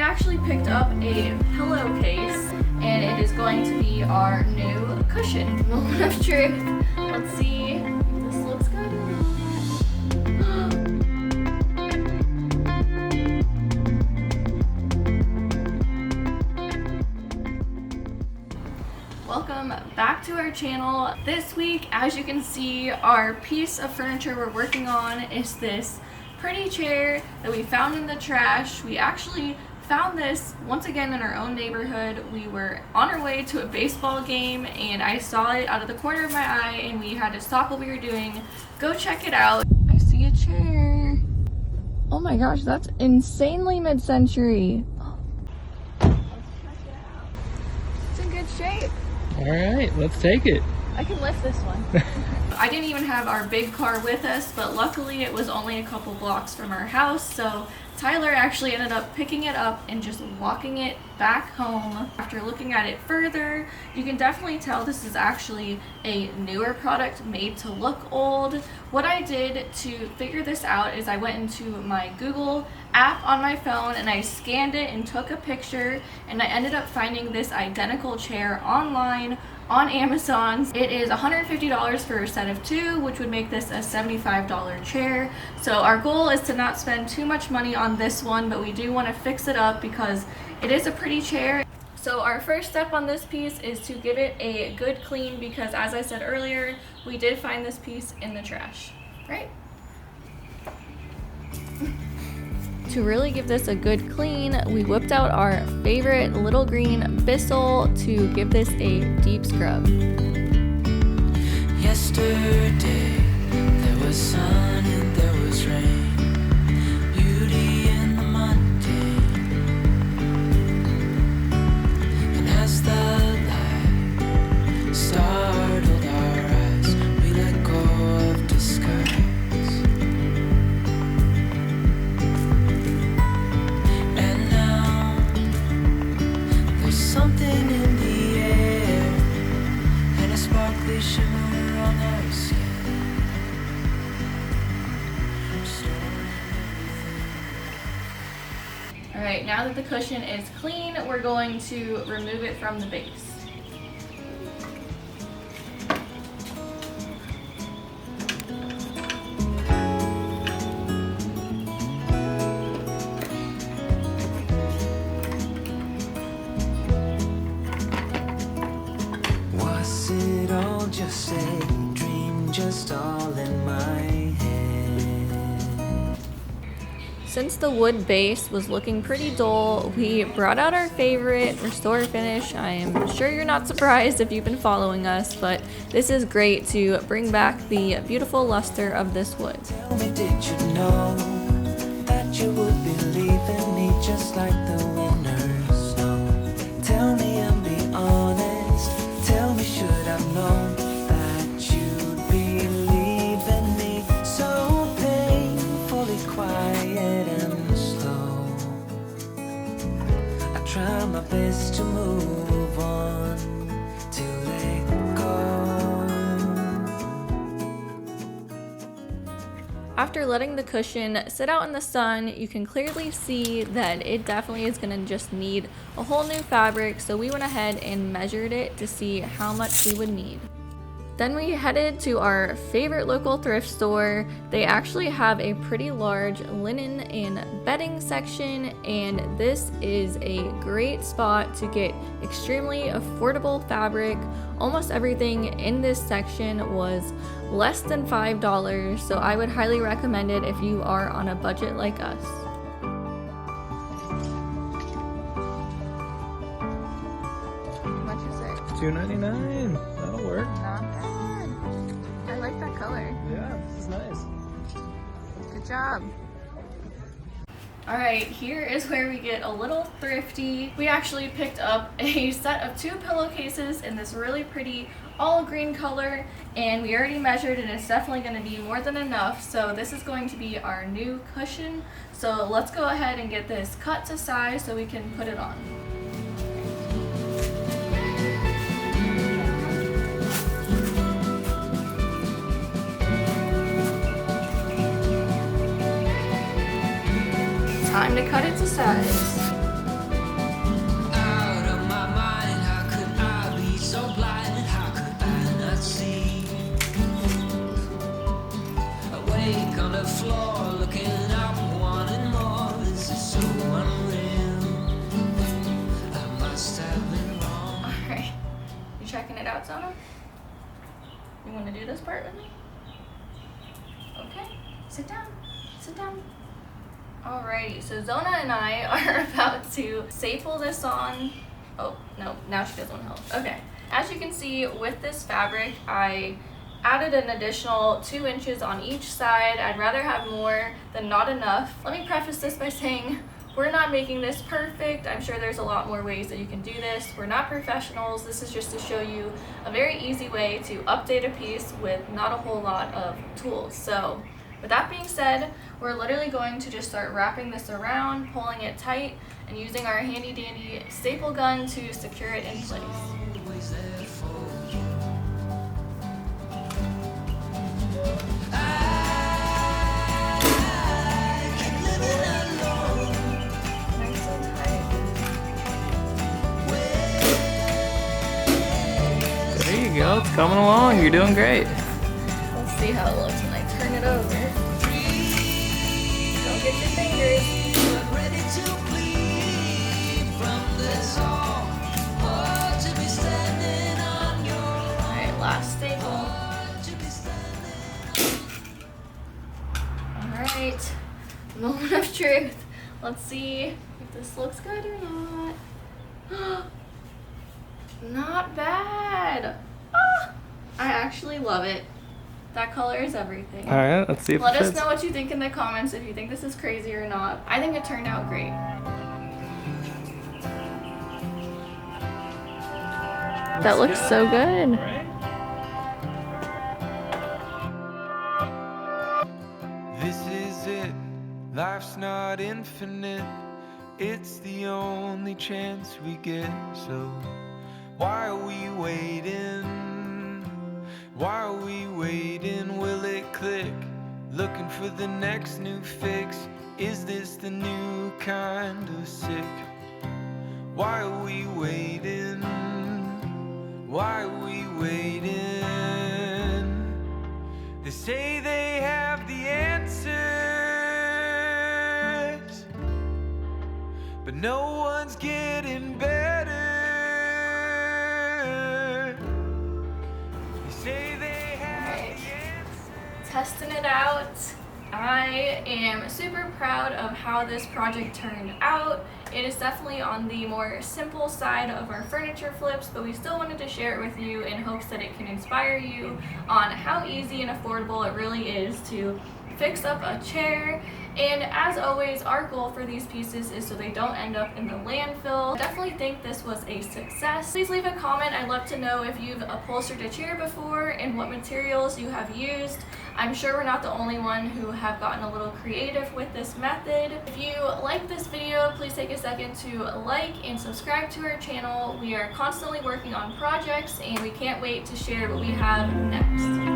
actually picked up a pillowcase, and it is going to be our new cushion. Moment of truth. Let's see if this looks good. Welcome back to our channel. This week, as you can see, our piece of furniture we're working on is this pretty chair that we found in the trash. We actually found this once again in our own neighborhood. We were on our way to a baseball game and I saw it out of the corner of my eye and we had to stop what we were doing, go check it out. I see a chair. Oh my gosh, that's insanely mid-century. Let's check it out. It's in good shape. All right, let's take it. I can lift this one. I didn't even have our big car with us, but luckily it was only a couple blocks from our house, so Tyler actually ended up picking it up and just walking it back home. After looking at it further, you can definitely tell this is actually a newer product made to look old. What I did to figure this out is I went into my Google app on my phone and I scanned it and took a picture, and I ended up finding this identical chair online on Amazon. It is $150 for a set of two, which would make this a $75 chair. So our goal is to not spend too much money on this one, but we do want to fix it up because it is a pretty chair. So our first step on this piece is to give it a good clean because, as I said earlier, we did find this piece in the trash, right? To really give this a good clean, we whipped out our favorite little green Bissell to give this a deep scrub. Yesterday there was sun and there was rain, beauty in the mundane, and as the light startled our eyes, we let go of disguise. Something in the air and a sparkly shimmer on our skin. Alright, now that the cushion is clean, we're going to remove it from the base. Just a dream, just all in my head. Since the wood base was looking pretty dull, we brought out our favorite Restore Finish. I am sure you're not surprised if you've been following us, but this is great to bring back the beautiful luster of this wood. Tell me, did you know that you would be leaving me just like the winter's snow? Tell me and be honest, tell me, should I've known try my best to move on, to let go. After letting the cushion sit out in the sun, you can clearly see that it definitely is going to just need a whole new fabric, so we went ahead and measured it to see how much we would need. Then we headed to our favorite local thrift store. They actually have a pretty large linen and bedding section, and this is a great spot to get extremely affordable fabric. Almost everything in this section was less than $5, so I would highly recommend it if you are on a budget like us. How much is it? $2.99. That'll work. Not bad. I like that color. Yeah, this is nice. Good job. Alright, here is where we get a little thrifty. We actually picked up a set of two pillowcases in this really pretty all green color, and we already measured and it's definitely going to be more than enough. So this is going to be our new cushion. So let's go ahead and get this cut to size so we can put it on. Time to cut it to size. it out, Zona? You want to do this part with me? Okay, sit down, sit down. Alrighty, so Zona and I are about to staple this on. Oh, no, now she doesn't want to help. Okay, as you can see with this fabric, I added an additional 2 inches on each side. I'd rather have more than not enough. Let me preface this by saying we're not making this perfect. I'm sure there's a lot more ways that you can do this. We're not professionals. This is just to show you a very easy way to update a piece with not a whole lot of tools. So with that being said, we're literally going to just start wrapping this around, pulling it tight, and using our handy dandy staple gun to secure it in place. There you go. It's coming along. You're doing great. Let's see how it looks when I turn it over. Don't get your fingers. Alright, last staple. Alright, moment of truth. Let's see if this looks good or not. Not bad. Ah, I actually love it. That color is everything. All right, let's see if Let it us fits. know what you think in the comments, if you think this is crazy or not. I think it turned out great. That looks so good. Right? This is it, life's not infinite. It's the only chance we get, so why are we waiting? Why are we waiting? Will it click? Looking for the next new fix. Is this the new kind of sick? Why are we waiting? Why are we waiting? They say they have the answers, but no one's getting better. They say they have the answers. Testing it out. I am super proud of how this project turned out. It is definitely on the more simple side of our furniture flips, but we still wanted to share it with you in hopes that it can inspire you on how easy and affordable it really is to fix up a chair. And as always, our goal for these pieces is so they don't end up in the landfill. I definitely think this was a success. Please leave a comment. I'd love to know if you've upholstered a chair before and what materials you have used. I'm sure we're not the only one who have gotten a little creative with this method. If you like this video, please take a second to like and subscribe to our channel. We are constantly working on projects and we can't wait to share what we have next.